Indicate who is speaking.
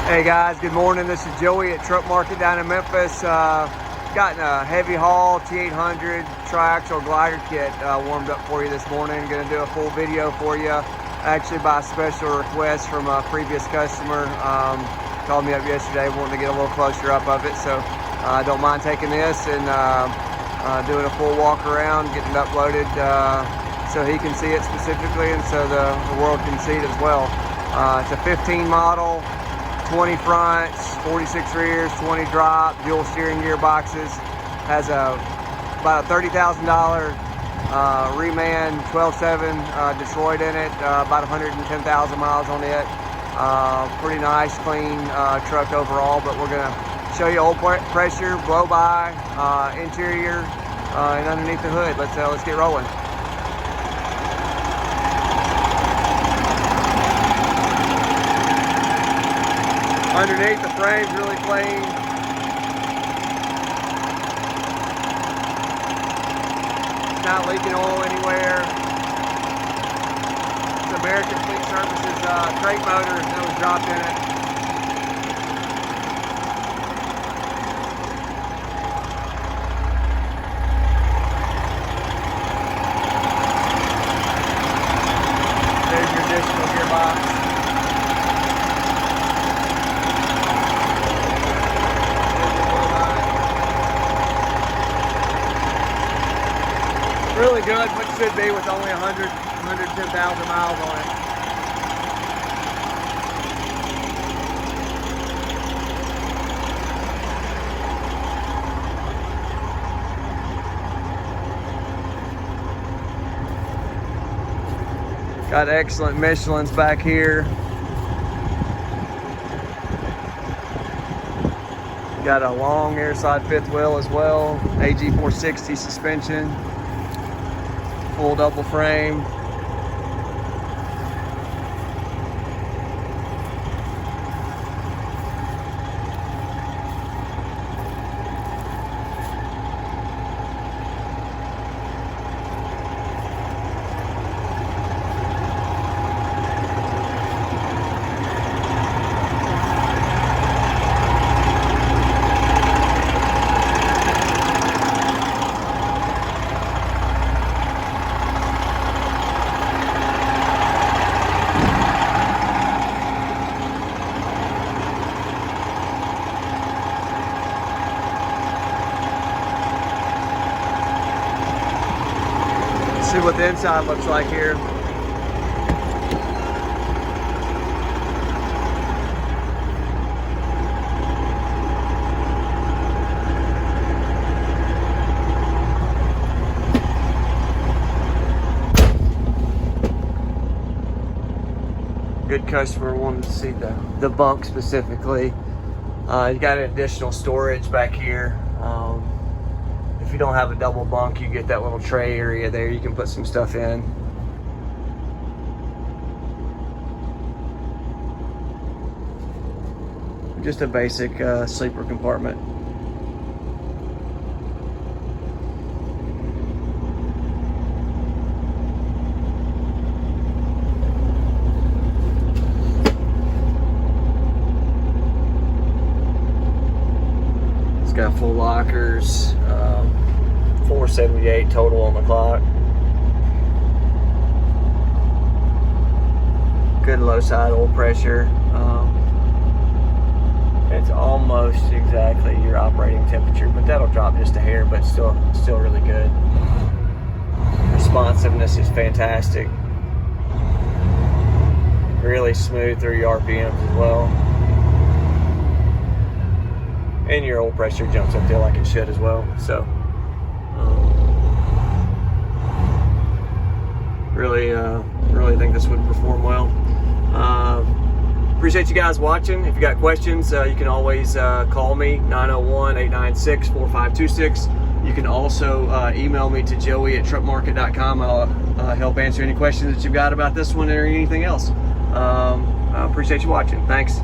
Speaker 1: Hey guys, good morning. This is Joey at Truck Market down in Memphis. Gotten a heavy haul T800 triaxle glider kit warmed up for you this morning. Going to do a full video for you, actually by special request from a previous customer. Called me up yesterday wanting to get a little closer up of it, so I don't mind taking this and doing a full walk around, getting it uploaded so he can see it specifically and so the world can see it as well. It's a 15 model, 20 fronts, 46 rears, 20 drop, dual steering gearboxes. Has about a $30,000 reman 12.7 Detroit in it, about 110,000 miles on it. Pretty nice, clean truck overall, but we're gonna show you oil pressure, blow by, interior, and underneath the hood. Let's get rolling. Underneath the frame's really clean. It's not leaking oil anywhere. It's American Fleet Services crate motor that was dropped in it. There's your additional gearbox. Really good, what should be with only 110,000 miles on it. Got excellent Michelins back here. Got a long airside fifth wheel as well. AG 460 suspension. Full double frame. See what the inside looks like here. Good customer wanted to see the bunk specifically. You got an additional storage back here. If you don't have a double bunk, you get that little tray area there. You can put some stuff in. Just a basic sleeper compartment. It's got full lockers. 478 total on the clock. Good low side oil pressure. It's almost exactly your operating temperature, but that'll drop just a hair, but still really good. Responsiveness is fantastic. Really smooth through your RPMs as well. And your oil pressure jumps up there like it should as well. So really think this would perform well. Appreciate you guys watching. If you got questions, you can always call me, 901-896-4526. You can also email me to joey at truckmarket.com. I'll help answer any questions that you've got about this one or anything else. I appreciate you watching. Thanks.